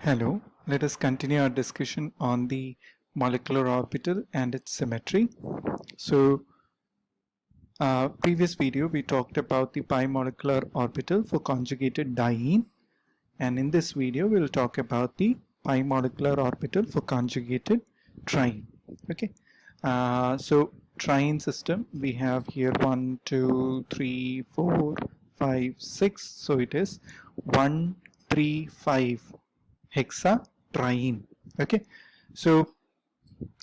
Hello, let us continue our discussion on the molecular orbital and its symmetry. So, previous video we talked about the pi molecular orbital for conjugated diene, and in this video we will talk about the pi molecular orbital for conjugated triene. Okay, so triene system we have here 1, 2, 3, 4, 5, 6. So it is 1, 3, 5 hexa triene. Okay, so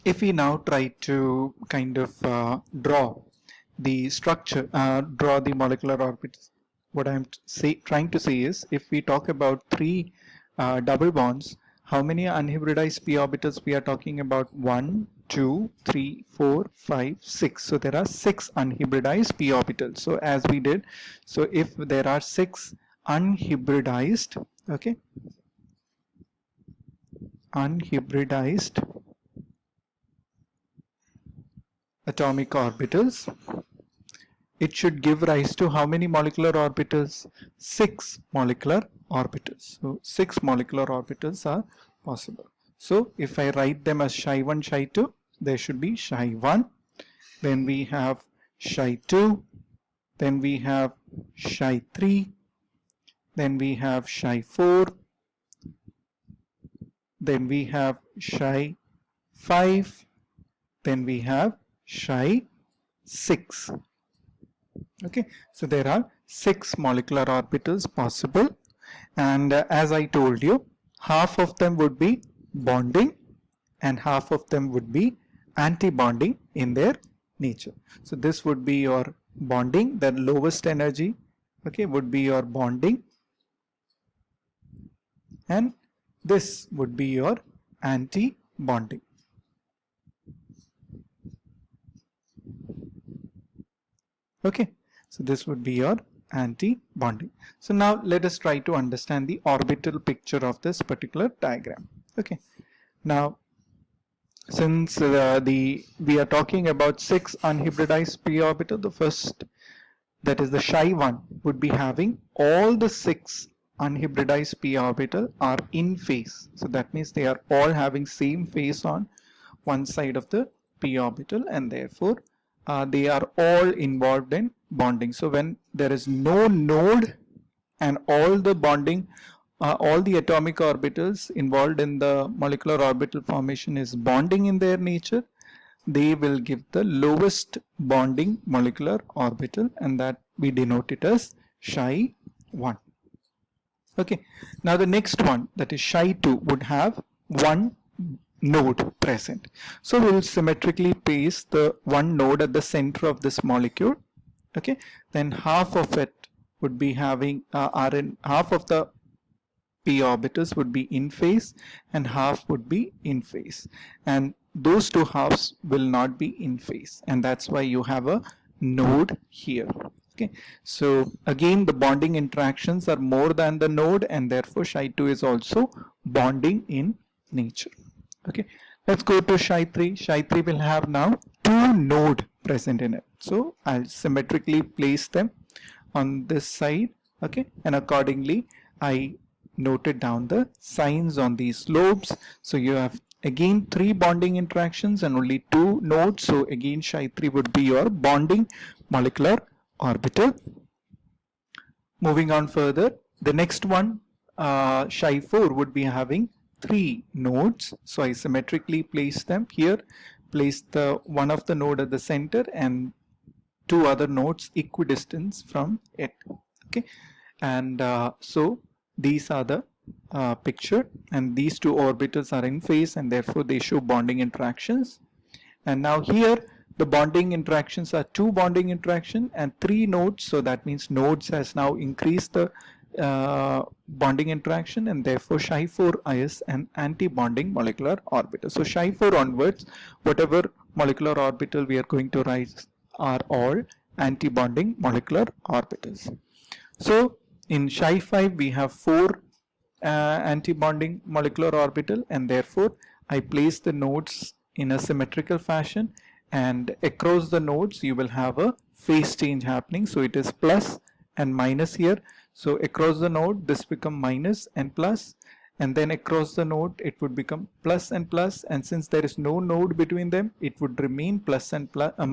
if we now try to kind of draw the structure, draw the molecular orbitals, what I'm trying to say is, if we talk about three double bonds, how many unhybridized p orbitals we are talking about? 1, 2, 3, 4, 5, 6. So there are 6 unhybridized p orbitals. So as we did, so if there are 6 unhybridized, okay, unhybridized atomic orbitals, it should give rise to how many molecular orbitals? 6 molecular orbitals. So 6 molecular orbitals are possible. So if I write them as Ψ1, Ψ2, there should be Ψ1, then we have Ψ2, then we have Ψ3, then we have Ψ4, then we have Ψ5, then we have Ψ6. Okay, so there are 6 molecular orbitals possible, and as I told you, half of them would be bonding and half of them would be anti-bonding in their nature. So this would be your bonding, the lowest energy, okay, would be your bonding, and this would be your anti-bonding. Okay, so this would be your anti-bonding. So now let us try to understand the orbital picture of this particular diagram. Okay, now since we are talking about 6 unhybridized p orbital, the first, that is the Ψ1, would be having all the 6 unhybridized p orbital are in phase. So that means they are all having same phase on one side of the p orbital, and therefore they are all involved in bonding. So when there is no node and all the bonding, all the atomic orbitals involved in the molecular orbital formation is bonding in their nature, they will give the lowest bonding molecular orbital, and that we denote it as Ψ1. Okay, now the next one, that is Ψ2, would have one node present. So we will symmetrically place the one node at the center of this molecule. Okay, then half of it would be having half of the p orbitals would be in phase and half would be in phase, and those two halves will not be in phase, and that's why you have a node here. Okay, so again the bonding interactions are more than the node, and therefore Ψ2 is also bonding in nature. Okay, let's go to Ψ3. Ψ3 will have now 2 node present in it. So I'll symmetrically place them on this side. Okay, and accordingly I noted down the signs on these lobes. So you have again 3 bonding interactions and only 2 nodes. So again Ψ3 would be your bonding molecular orbital. Moving on further, the next one, Ψ4, would be having 3 nodes. So I symmetrically place them here, place the one of the node at the center and 2 other nodes equidistant from it. Okay, and so these are the picture, and these 2 orbitals are in phase and therefore they show bonding interactions. And now here the bonding interactions are 2 bonding interaction and 3 nodes, so that means nodes has now increased the bonding interaction, and therefore Ψ4 is an anti-bonding molecular orbital. So Ψ4 onwards, whatever molecular orbital we are going to write are all anti-bonding molecular orbitals. So in Ψ5 we have 4 anti-bonding molecular orbital, and therefore I place the nodes in a symmetrical fashion, and across the nodes you will have a phase change happening. So it is plus and minus here. So across the node this become minus and plus, and then across the node it would become plus, and since there is no node between them, it would remain plus and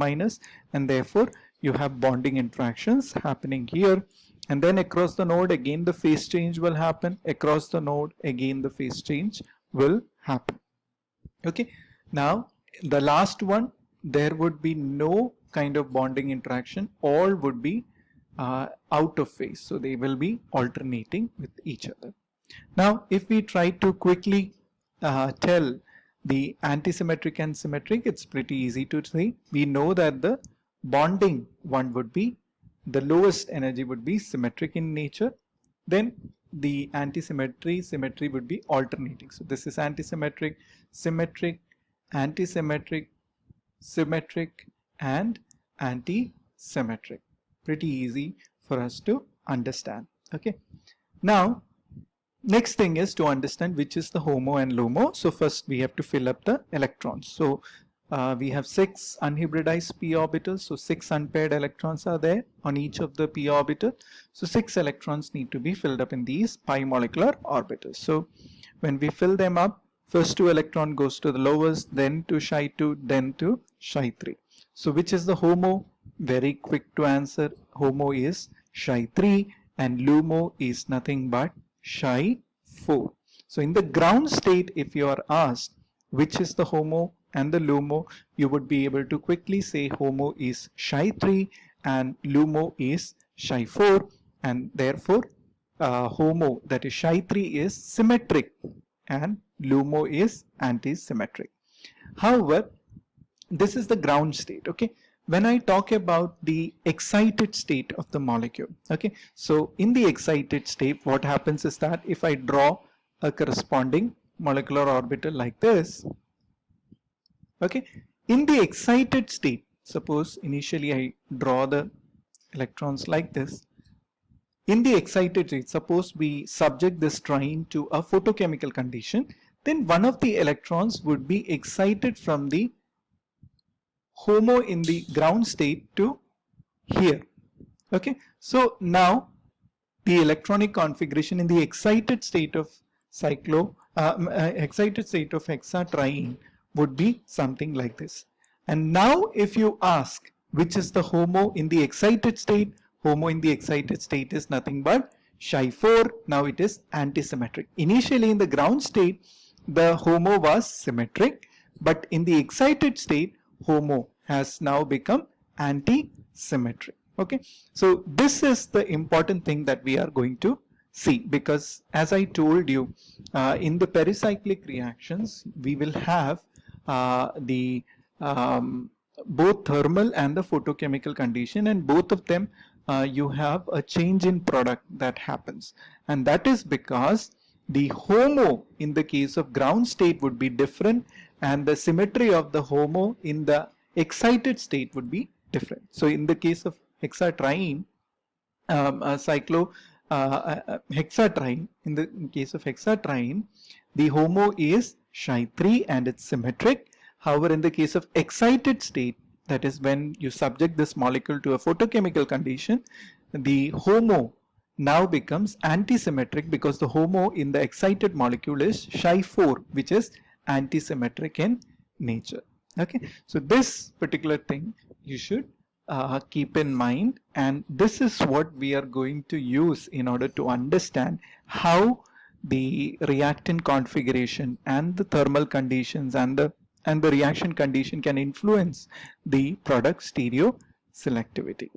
minus, and therefore you have bonding interactions happening here. And then across the node again the phase change will happen, across the node again the phase change will happen. Okay, now the last one, there would be no kind of bonding interaction, all would be out of phase, so they will be alternating with each other. Now if we try to quickly tell the antisymmetric and symmetric, it's pretty easy to say. We know that the bonding one would be, the lowest energy would be symmetric in nature, then the antisymmetry, symmetry would be alternating. So this is antisymmetric, symmetric, antisymmetric, symmetric, and antisymmetric. Pretty easy for us to understand. Okay, now next thing is to understand which is the HOMO and LUMO. So first we have to fill up the electrons. So we have 6 unhybridized p orbitals, so 6 unpaired electrons are there on each of the p orbital. So 6 electrons need to be filled up in these pi molecular orbitals. So when we fill them up, first 2 electron goes to the lowest, then to Chi2, then to Chi3. So which is the HOMO? Very quick to answer. HOMO is Chi3 and LUMO is nothing but Chi4. So in the ground state, if you are asked which is the HOMO and the LUMO, you would be able to quickly say HOMO is Chi3 and LUMO is Chi4, and therefore HOMO, that is Chi3, is symmetric and LUMO is antisymmetric. However, this is the ground state. Okay, when I talk about the excited state of the molecule, okay, so in the excited state, what happens is that if I draw a corresponding molecular orbital like this, okay, in the excited state, suppose initially I draw the electrons like this. In the excited state, suppose we subject this triene to a photochemical condition, then one of the electrons would be excited from the HOMO in the ground state to here. Okay, so now the electronic configuration in the excited state of hexatriene would be something like this. And now if you ask which is the HOMO in the excited state, HOMO in the excited state is nothing but Chi4. Now it is antisymmetric. Initially in the ground state, the HOMO was symmetric, but in the excited state, HOMO has now become antisymmetric. Okay, so this is the important thing that we are going to see, because as I told you, in the pericyclic reactions we will have both thermal and the photochemical condition, and both of them you have a change in product that happens, and that is because the HOMO in the case of ground state would be different and the symmetry of the HOMO in the excited state would be different. So in the case of hexatriene, hexatriene, in the case of hexatriene, the HOMO is Chi3 and it's symmetric. However, in the case of excited state, that is when you subject this molecule to a photochemical condition, the HOMO now becomes antisymmetric because the HOMO in the excited molecule is Chi4, which is antisymmetric in nature. Okay, so this particular thing you should keep in mind, and this is what we are going to use in order to understand how the reactant configuration and the thermal conditions and the reaction condition can influence the product stereo selectivity.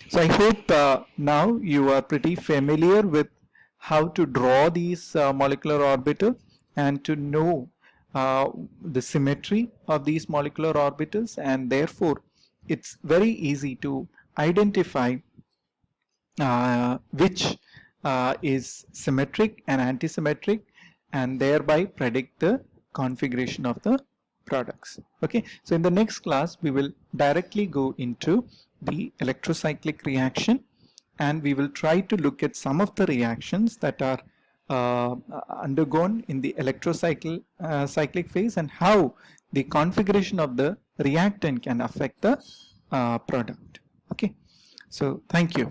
So I hope now you are pretty familiar with how to draw these molecular orbitals and to know the symmetry of these molecular orbitals, and therefore it's very easy to identify which is symmetric and antisymmetric, and thereby predict the configuration of the products. Okay, so in the next class we will directly go into the electrocyclic reaction, and we will try to look at some of the reactions that are undergone in the cyclic phase and how the configuration of the reactant can affect the product. Okay, so thank you.